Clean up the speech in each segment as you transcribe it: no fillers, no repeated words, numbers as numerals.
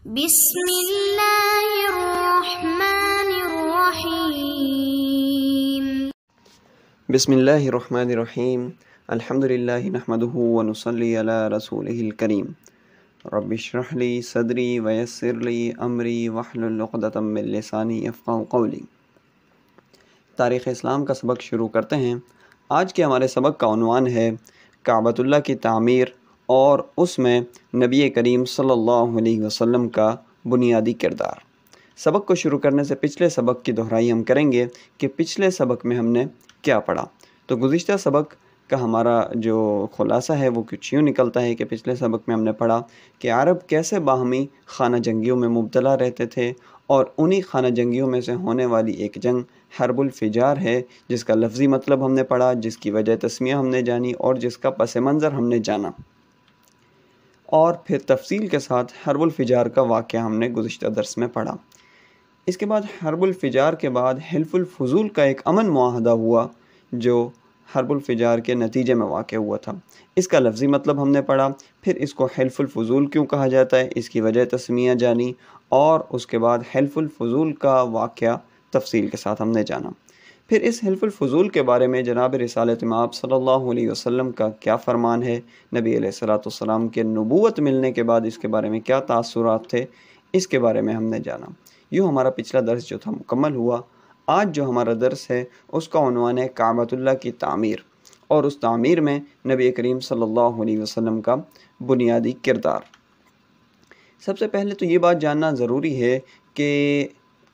بسم اللہ الرحمن الرحیم بسم اللہ الرحمن الرحیم الحمد للہ نحمده ونصلی علی رسولہ الکریم رب اشرح لی صدری ویسر لی امری واحلل عقدۃ من لسانی یفقہوا قولی۔ تاریخ اسلام کا سبق شروع کرتے ہیں۔ آج کے ہمارے سبق کا عنوان ہے کعبۃ اللہ کی تعمیر اور اس میں نبی کریم صلی اللہ علیہ وسلم کا بنیادی کردار۔ سبق کو شروع کرنے سے پچھلے سبق کی دہرائی ہم کریں گے کہ پچھلے سبق میں ہم نے کیا پڑھا۔ تو گزشتہ سبق کا ہمارا جو خلاصہ ہے وہ کچھ یوں نکلتا ہے کہ پچھلے سبق میں ہم نے پڑھا کہ عرب کیسے باہمی خانہ جنگیوں میں مبتلا رہتے تھے، اور انہی خانہ جنگیوں میں سے ہونے والی ایک جنگ حرب الفجار ہے، جس کا لفظی مطلب ہم نے پڑھا، جس کی وجہ تسمیہ ہم نے جانی اور جس کا پس منظر ہم نے جانا، اور پھر تفصیل کے ساتھ حرب الفجار کا واقعہ ہم نے گزشتہ درس میں پڑھا۔ اس کے بعد حرب الفجار کے بعد حلف الفضول کا ایک امن معاہدہ ہوا جو حرب الفجار کے نتیجے میں واقع ہوا تھا۔ اس کا لفظی مطلب ہم نے پڑھا، پھر اس کو حلف الفضول کیوں کہا جاتا ہے اس کی وجہ تسمیہ جانی، اور اس کے بعد حلف الفضول کا واقعہ تفصیل کے ساتھ ہم نے جانا۔ پھر اس حلف الفضول کے بارے میں جناب رسالت مآب صلی اللہ علیہ وسلم کا کیا فرمان ہے، نبی علیہ السلام کے نبوت ملنے کے بعد اس کے بارے میں کیا تاثرات تھے، اس کے بارے میں ہم نے جانا۔ یوں ہمارا پچھلا درس جو تھا مکمل ہوا۔ آج جو ہمارا درس ہے اس کا عنوان ہے کعبۃ اللہ کی تعمیر، اور اس تعمیر میں نبی کریم صلی اللہ علیہ وسلم کا بنیادی کردار۔ سب سے پہلے تو یہ بات جاننا ضروری ہے کہ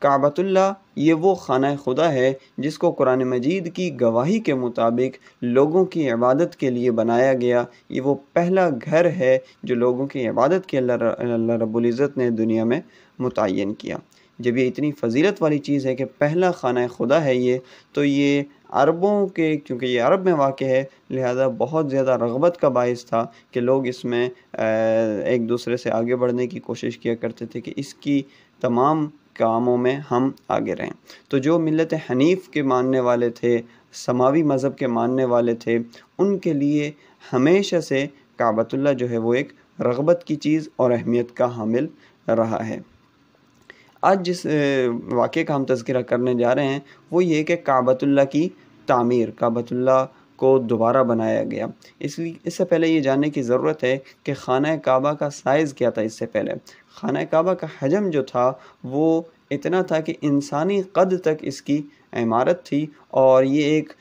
کعبۃ اللہ یہ وہ خانہ خدا ہے جس کو قرآن مجید کی گواہی کے مطابق لوگوں کی عبادت کے لیے بنایا گیا۔ یہ وہ پہلا گھر ہے جو لوگوں کی عبادت کے اللہ رب العزت نے دنیا میں متعین کیا۔ جب یہ اتنی فضیلت والی چیز ہے کہ پہلا خانہ خدا ہے یہ، تو یہ عربوں کے، کیونکہ یہ عرب میں واقع ہے، لہذا بہت زیادہ رغبت کا باعث تھا کہ لوگ اس میں ایک دوسرے سے آگے بڑھنے کی کوشش کیا کرتے تھے کہ اس کی تمام کاموں میں ہم آگے رہیں۔ تو جو ملت حنیف کے ماننے والے تھے، سماوی مذہب کے ماننے والے تھے، ان کے لیے ہمیشہ سے کعبۃ اللہ جو ہے وہ ایک رغبت کی چیز اور اہمیت کا حامل رہا ہے۔ آج جس واقعے کا ہم تذکرہ کرنے جا رہے ہیں وہ یہ کہ کعبۃ اللہ کی تعمیر، کعبۃ اللہ کو دوبارہ بنایا گیا۔ اس سے پہلے یہ جاننے کی ضرورت ہے کہ خانہ کعبہ کا سائز کیا تھا۔ اس سے پہلے خانہ کعبہ کا حجم جو تھا وہ اتنا تھا کہ انسانی قد تک اس کی عمارت تھی، اور یہ ایک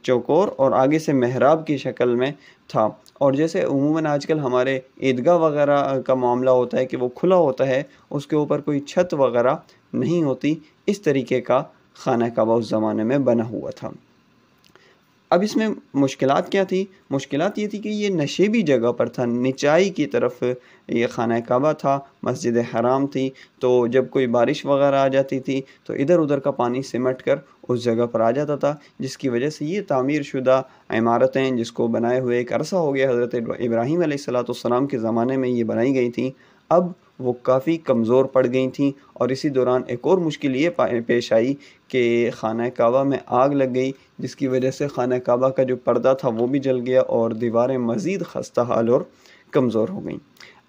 چوکور اور آگے سے محراب کی شکل میں تھا۔ اور جیسے عموماً آج کل ہمارے عیدگاہ وغیرہ کا معاملہ ہوتا ہے کہ وہ کھلا ہوتا ہے، اس کے اوپر کوئی چھت وغیرہ نہیں ہوتی، اس طریقے کا خانہ کعبہ اس زمانے میں بنا ہوا تھا۔ اب اس میں مشکلات کیا تھی؟ مشکلات یہ تھی کہ یہ نشیبی جگہ پر تھا، نچائی کی طرف یہ خانہ کعبہ تھا، مسجد حرام تھی، تو جب کوئی بارش وغیرہ آ جاتی تھی تو ادھر ادھر کا پانی سمٹ کر اس جگہ پر آ جاتا تھا، جس کی وجہ سے یہ تعمیر شدہ عمارتیں جس کو بنائے ہوئے ایک عرصہ ہو گیا، حضرت ابراہیم علیہ السلام کے زمانے میں یہ بنائی گئی تھیں، اب وہ کافی کمزور پڑ گئی تھیں۔ اور اسی دوران ایک اور مشکل یہ پیش آئی کہ خانہ کعبہ میں آگ لگ گئی، جس کی وجہ سے خانہ کعبہ کا جو پردہ تھا وہ بھی جل گیا اور دیواریں مزید خستہ حال اور کمزور ہو گئیں۔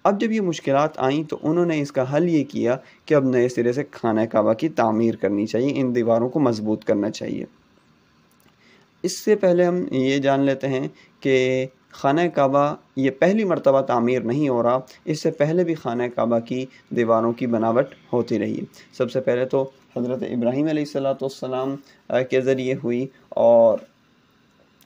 اب جب یہ مشکلات آئیں تو انہوں نے اس کا حل یہ کیا کہ اب نئے سرے سے خانہ کعبہ کی تعمیر کرنی چاہیے، ان دیواروں کو مضبوط کرنا چاہیے۔ اس سے پہلے ہم یہ جان لیتے ہیں کہ خانہ کعبہ یہ پہلی مرتبہ تعمیر نہیں ہو رہا، اس سے پہلے بھی خانہ کعبہ کی دیواروں کی بناوٹ ہوتی رہی۔ سب سے پہلے تو حضرت ابراہیم علیہ السلام کے ذریعے ہوئی، اور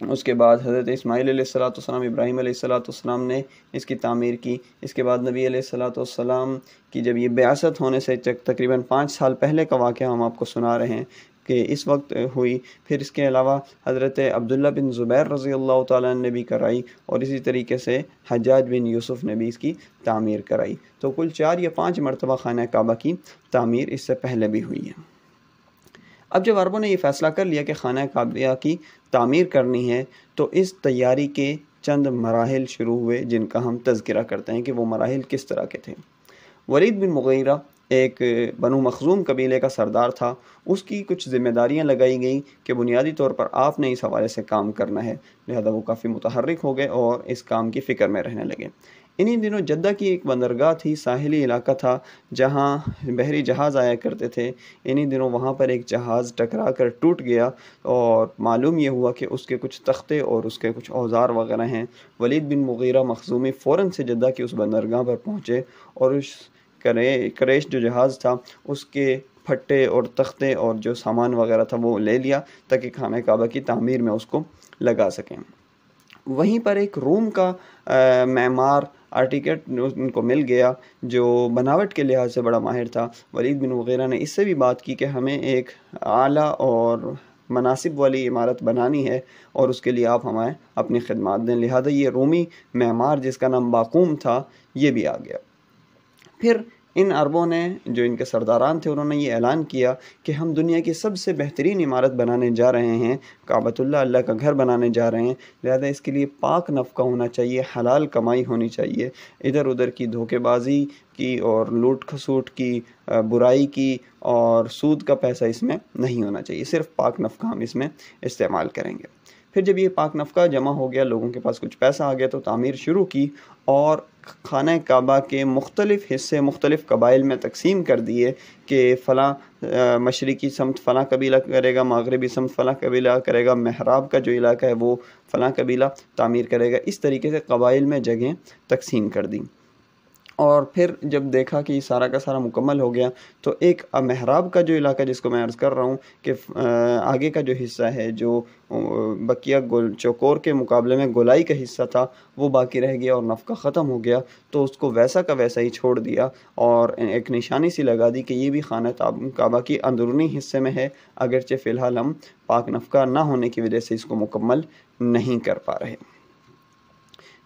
اس کے بعد حضرت اسماعیل علیہ السلام، ابراہیم علیہ السلام نے اس کی تعمیر کی۔ اس کے بعد نبی علیہ السلام کی جب یہ بعثت ہونے سے تقریباً 5 سال پہلے کا واقعہ ہم آپ کو سنا رہے ہیں کہ اس وقت ہوئی۔ پھر اس کے علاوہ حضرت عبداللہ بن زبیر رضی اللہ تعالیٰ عنہ نے بھی کرائی، اور اسی طریقے سے حجاج بن یوسف نے بھی اس کی تعمیر کرائی۔ تو کل 4 یا 5 مرتبہ خانہ کعبہ کی تعمیر اس سے پہلے بھی ہوئی ہے۔ اب جب عربوں نے یہ فیصلہ کر لیا کہ خانہ کعبہ کی تعمیر کرنی ہے، تو اس تیاری کے چند مراحل شروع ہوئے جن کا ہم تذکرہ کرتے ہیں کہ وہ مراحل کس طرح کے تھے۔ ولید بن مغیرہ ایک بنو مخزوم قبیلے کا سردار تھا، اس کی کچھ ذمہ داریاں لگائی گئیں کہ بنیادی طور پر آپ نے اس حوالے سے کام کرنا ہے، لہذا وہ کافی متحرک ہو گئے اور اس کام کی فکر میں رہنے لگے۔ انہی دنوں جدہ کی ایک بندرگاہ تھی، ساحلی علاقہ تھا جہاں بحری جہاز آیا کرتے تھے۔ انہی دنوں وہاں پر ایک جہاز ٹکرا کر ٹوٹ گیا اور معلوم یہ ہوا کہ اس کے کچھ تختے اور اس کے کچھ اوزار وغیرہ ہیں۔ ولید بن مغیرہ مخزومی فوراً سے جدہ کی اس بندرگاہ پر پہنچے اور اس کریش جو جہاز تھا اس کے پھٹے اور تختے اور جو سامان وغیرہ تھا وہ لے لیا تاکہ خانہ کعبہ کی تعمیر میں اس کو لگا سکیں۔ وہیں پر ایک روم کا معمار آرکیٹیکٹ ان کو مل گیا جو بناوٹ کے لحاظ سے بڑا ماہر تھا۔ ولید بن مغیرہ نے اس سے بھی بات کی کہ ہمیں ایک اعلیٰ اور مناسب والی عمارت بنانی ہے اور اس کے لیے آپ ہمیں اپنی خدمات دیں، لہذا یہ رومی معمار جس کا نام باقوم تھا یہ بھی آ گیا۔ پھر ان عربوں نے جو ان کے سرداران تھے انہوں نے یہ اعلان کیا کہ ہم دنیا کی سب سے بہترین عمارت بنانے جا رہے ہیں، کعبۃ اللہ، اللہ کا گھر بنانے جا رہے ہیں، لہذا اس کے لیے پاک نفقہ ہونا چاہیے، حلال کمائی ہونی چاہیے، ادھر ادھر کی دھوکے بازی کی اور لوٹ کھسوٹ کی، برائی کی اور سود کا پیسہ اس میں نہیں ہونا چاہیے، صرف پاک نفقہ ہم اس میں استعمال کریں گے۔ پھر جب یہ پاک نفقہ جمع ہو گیا، لوگوں کے پاس کچھ پیسہ آ گیا تو تعمیر شروع کی اور خانہ کعبہ کے مختلف حصے مختلف قبائل میں تقسیم کر دیے کہ فلاں مشرقی سمت فلاں قبیلہ کرے گا، مغربی سمت فلاں قبیلہ کرے گا، محراب کا جو علاقہ ہے وہ فلاں قبیلہ تعمیر کرے گا۔ اس طریقے سے قبائل میں جگہیں تقسیم کر دیں۔ اور پھر جب دیکھا کہ یہ سارا کا سارا مکمل ہو گیا تو ایک محراب کا جو علاقہ جس کو میں عرض کر رہا ہوں کہ آگے کا جو حصہ ہے جو بقیہ چوکور کے مقابلے میں گولائی کا حصہ تھا وہ باقی رہ گیا اور نفقہ ختم ہو گیا، تو اس کو ویسا کا ویسا ہی چھوڑ دیا اور ایک نشانی سی لگا دی کہ یہ بھی خانہ کعبہ کی اندرونی حصے میں ہے، اگرچہ فی الحال ہم پاک نفقہ نہ ہونے کی وجہ سے اس کو مکمل نہیں کر پا رہے۔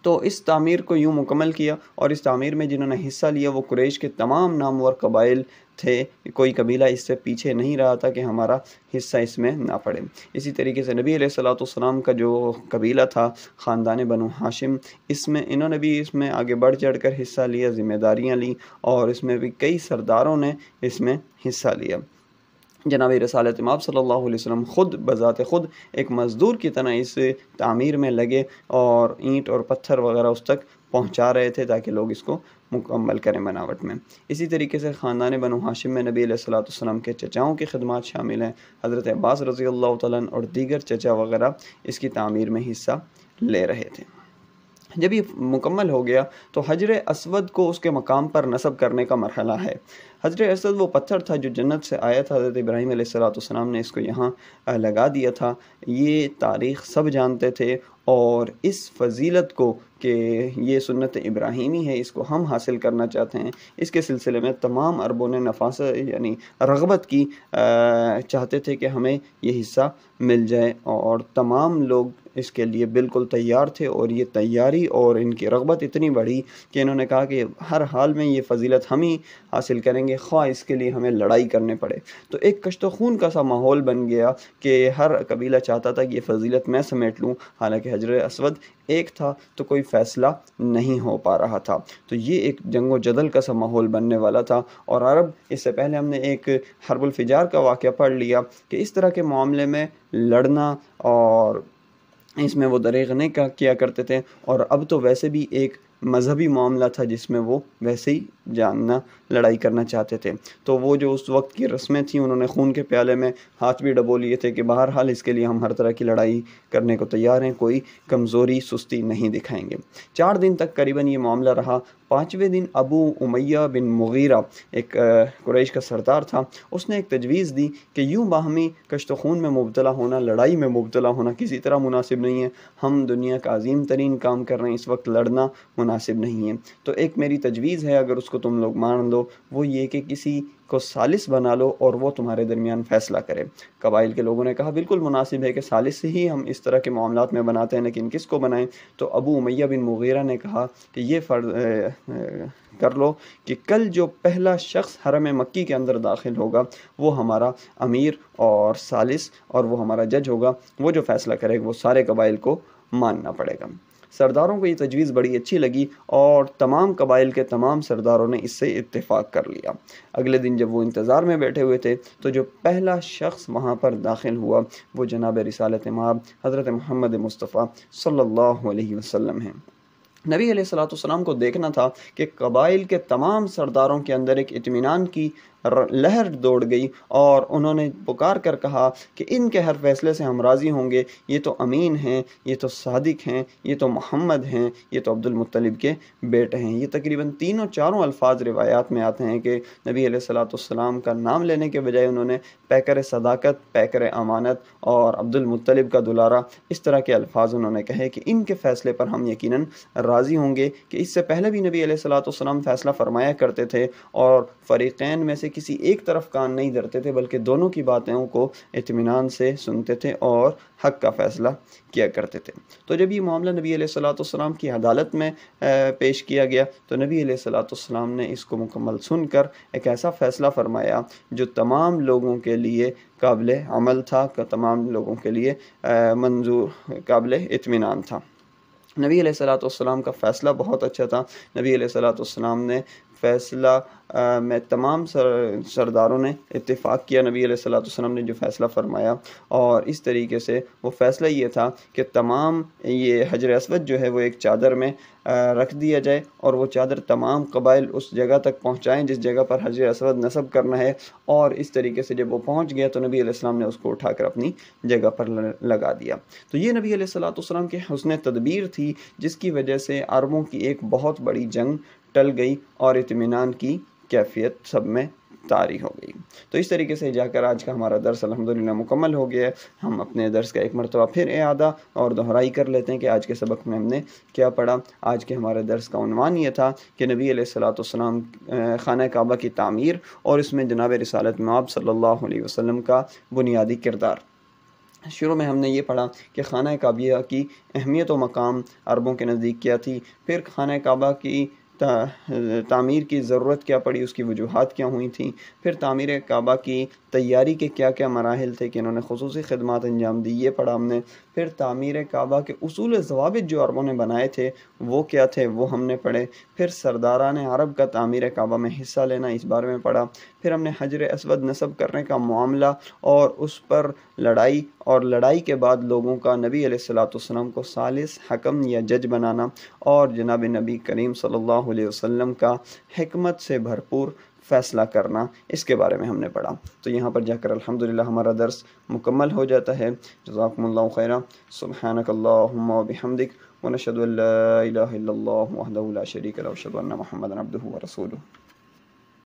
تو اس تعمیر کو یوں مکمل کیا، اور اس تعمیر میں جنہوں نے حصہ لیا وہ قریش کے تمام نامور قبائل تھے، کوئی قبیلہ اس سے پیچھے نہیں رہا تھا کہ ہمارا حصہ اس میں نہ پڑے۔ اسی طریقے سے نبی علیہ الصلوۃ والسلام کا جو قبیلہ تھا خاندان بنو ہاشم، انہوں نے بھی اس میں آگے بڑھ چڑھ کر حصہ لیا، ذمہ داریاں لیں، اور اس میں بھی کئی سرداروں نے اس میں حصہ لیا۔ جناب رسالت مآب صلی اللہ علیہ وسلم خود بذات خود ایک مزدور کی طرح اس تعمیر میں لگے اور اینٹ اور پتھر وغیرہ اس تک پہنچا رہے تھے تاکہ لوگ اس کو مکمل کریں بناوٹ میں۔ اسی طریقے سے خاندان بنو ہاشم میں نبی علیہ الصلوۃ والسلام کے چچاؤں کی خدمات شامل ہیں، حضرت عباس رضی اللہ تعالیٰ عنہ اور دیگر چچا وغیرہ اس کی تعمیر میں حصہ لے رہے تھے۔ جب یہ مکمل ہو گیا تو حجر اسود کو اس کے مقام پر نصب کرنے کا مرحلہ ہے۔ حجر اسود وہ پتھر تھا جو جنت سے آیا تھا، حضرت ابراہیم علیہ الصلوۃ والسلام نے اس کو یہاں لگا دیا تھا۔ یہ تاریخ سب جانتے تھے اور اس فضیلت کو کہ یہ سنت ابراہیمی ہے، اس کو ہم حاصل کرنا چاہتے ہیں، اس کے سلسلے میں تمام عربوں نے یعنی رغبت کی، چاہتے تھے کہ ہمیں یہ حصہ مل جائے، اور تمام لوگ اس کے لیے بالکل تیار تھے، اور یہ تیاری اور ان کی رغبت اتنی بڑھی کہ انہوں نے کہا کہ ہر حال میں یہ فضیلت ہم ہی حاصل کریں گے، خواہ اس کے لیے ہمیں لڑائی کرنے پڑے۔ تو ایک کشت و خون کا سا ماحول بن گیا کہ ہر قبیلہ چاہتا تھا کہ یہ فضیلت میں سمیٹ لوں، حالانکہ حجر اسود ایک تھا تو کوئی فیصلہ نہیں ہو پا رہا تھا۔ تو یہ ایک جنگ و جدل کا سا ماحول بننے والا تھا، اور عرب اس سے پہلے ہم نے ایک حرب الفجار کا واقعہ پڑھ لیا کہ اس طرح کے معاملے میں لڑنا اور اس میں وہ دریغ نہیں کیا کرتے تھے، اور اب تو ویسے بھی ایک مذہبی معاملہ تھا جس میں وہ ویسے ہی جاننا لڑائی کرنا چاہتے تھے۔ تو وہ جو اس وقت کی رسمیں تھیں انہوں نے خون کے پیالے میں ہاتھ بھی ڈبو لیے تھے کہ بہرحال اس کے لیے ہم ہر طرح کی لڑائی کرنے کو تیار ہیں، کوئی کمزوری سستی نہیں دکھائیں گے۔ 4 دن تک قریباً یہ معاملہ رہا۔ 5ویں دن ابو امیہ بن مغیرہ ایک قریش کا سردار تھا، اس نے ایک تجویز دی کہ یوں باہمی کشت و خون میں مبتلا ہونا، لڑائی میں مبتلا ہونا کسی طرح مناسب نہیں ہے، ہم دنیا کا عظیم ترین کام کر رہے ہیں، اس وقت لڑنا مناسب نہیں ہے۔ تو ایک میری تجویز ہے، اگر اس کو تم لوگ مان لو، وہ یہ کہ کسی کو ثالث بنا لو اور وہ تمہارے درمیان فیصلہ کرے۔ قبائل کے لوگوں نے کہا بالکل مناسب ہے کہ ثالث ہی ہم اس طرح کے معاملات میں بناتے ہیں، لیکن کس کو بنائیں؟ تو ابو امیہ بن مغیرہ نے کہا کہ یہ فرض کر لو کہ کل جو پہلا شخص حرم مکی کے اندر داخل ہوگا وہ ہمارا امیر اور ثالث، اور وہ ہمارا جج ہوگا، وہ جو فیصلہ کرے گا وہ سارے قبائل کو ماننا پڑے گا۔ سرداروں کو یہ تجویز بڑی اچھی لگی اور تمام قبائل کے تمام سرداروں نے اس سے اتفاق کر لیا۔ اگلے دن جب وہ انتظار میں بیٹھے ہوئے تھے تو جو پہلا شخص وہاں پر داخل ہوا وہ جناب رسالت مآب حضرت محمد مصطفیٰ صلی اللہ علیہ وسلم ہیں۔ نبی علیہ الصلوۃ والسلام کو دیکھنا تھا کہ قبائل کے تمام سرداروں کے اندر ایک اطمینان کی لہر دوڑ گئی، اور انہوں نے پکار کر کہا کہ ان کے ہر فیصلے سے ہم راضی ہوں گے، یہ تو امین ہیں، یہ تو صادق ہیں، یہ تو محمد ہیں، یہ تو عبد المطلب کے بیٹے ہیں۔ یہ تقریباً تینوں چاروں الفاظ روایات میں آتے ہیں کہ نبی علیہ الصلوۃ والسلام کا نام لینے کے بجائے انہوں نے پیکر صداقت، پیکر امانت اور عبد المطلب کا دلارہ، اس طرح کے الفاظ انہوں نے کہے کہ ان کے فیصلے پر ہم یقیناً راضی ہوں گے، کہ اس سے پہلے بھی نبی علیہ الصلوۃ والسلام فیصلہ فرمایا کرتے تھے اور فریقین میں سے کسی ایک طرف کان نہیں دھرتے تھے، بلکہ دونوں کی باتوں کو اطمینان سے سنتے تھے اور حق کا فیصلہ کیا کرتے تھے۔ تو جب یہ معاملہ نبی علیہ الصلوۃ والسلام کی عدالت میں پیش کیا گیا تو نبی علیہ الصلوۃ والسلام نے اس کو مکمل سن کر ایک ایسا فیصلہ فرمایا جو تمام لوگوں کے لیے قابل عمل تھا، تمام لوگوں کے لیے منظور، قابل اطمینان تھا۔ نبی علیہ الصلوۃ والسلام کا فیصلہ بہت اچھا تھا۔ نبی علیہ الصلوۃ والسلام نے فیصلہ میں تمام سرداروں نے اتفاق کیا، نبی علیہ الصلوۃ والسلام نے جو فیصلہ فرمایا، اور اس طریقے سے وہ فیصلہ یہ تھا کہ تمام یہ حجر اسود جو ہے وہ ایک چادر میں رکھ دیا جائے، اور وہ چادر تمام قبائل اس جگہ تک پہنچائیں جس جگہ پر حجر اسود نصب کرنا ہے، اور اس طریقے سے جب وہ پہنچ گیا تو نبی علیہ السلام نے اس کو اٹھا کر اپنی جگہ پر لگا دیا۔ تو یہ نبی علیہ الصلوۃ والسلام کی حسن تدبیر تھی، جس کی وجہ سے عربوں کی ایک بہت بڑی جنگ ٹل گئی اور اطمینان کی کیفیت سب میں طاری ہو گئی۔ تو اس طریقے سے جا کر آج کا ہمارا درس الحمدللہ مکمل ہو گیا ہے۔ ہم اپنے درس کا ایک مرتبہ پھر اعادہ اور دہرائی کر لیتے ہیں کہ آج کے سبق میں ہم نے کیا پڑھا۔ آج کے ہمارے درس کا عنوان یہ تھا کہ نبی علیہ الصلوۃ والسلام خانہ کعبہ کی تعمیر اور اس میں جناب رسالت مآب صلی اللہ علیہ وسلم کا بنیادی کردار۔ شروع میں ہم نے یہ پڑھا کہ خانہ کعبہ کی اہمیت و مقام عربوں کے نزدیک کیا تھی، پھر خانہ کعبہ کی تعمیر کی ضرورت کیا پڑی، اس کی وجوہات کیا ہوئی تھیں، پھر تعمیر کعبہ کی تیاری کے کیا کیا مراحل تھے کہ انہوں نے خصوصی خدمات انجام دی، یہ پڑھا ہم نے۔ پھر تعمیر کعبہ کے اصول ضوابط جو عربوں نے بنائے تھے وہ کیا تھے، وہ ہم نے پڑھے۔ پھر سرداران عرب کا تعمیر کعبہ میں حصہ لینا، اس بارے میں پڑھا۔ پھر ہم نے حجر اسود نصب کرنے کا معاملہ اور اس پر لڑائی، اور لڑائی کے بعد لوگوں کا نبی علیہ الصلوۃ والسلام کو ثالث حکم یا جج بنانا، اور جناب نبی کریم صلی اللہ علیہ وسلم کا حکمت سے بھرپور فیصلہ کرنا، اس کے بارے میں ہم نے پڑھا۔ تو یہاں پر جا کر الحمدللہ ہمارا درس مکمل ہو جاتا ہے۔ جزاکم اللہ خیرا، سبحانک اللہم و بحمدک، ونشہد ان لا الہ الا اللہ وحدہ لا شریک لہ، ونشہد ان محمدا عبدہ ورسولہ۔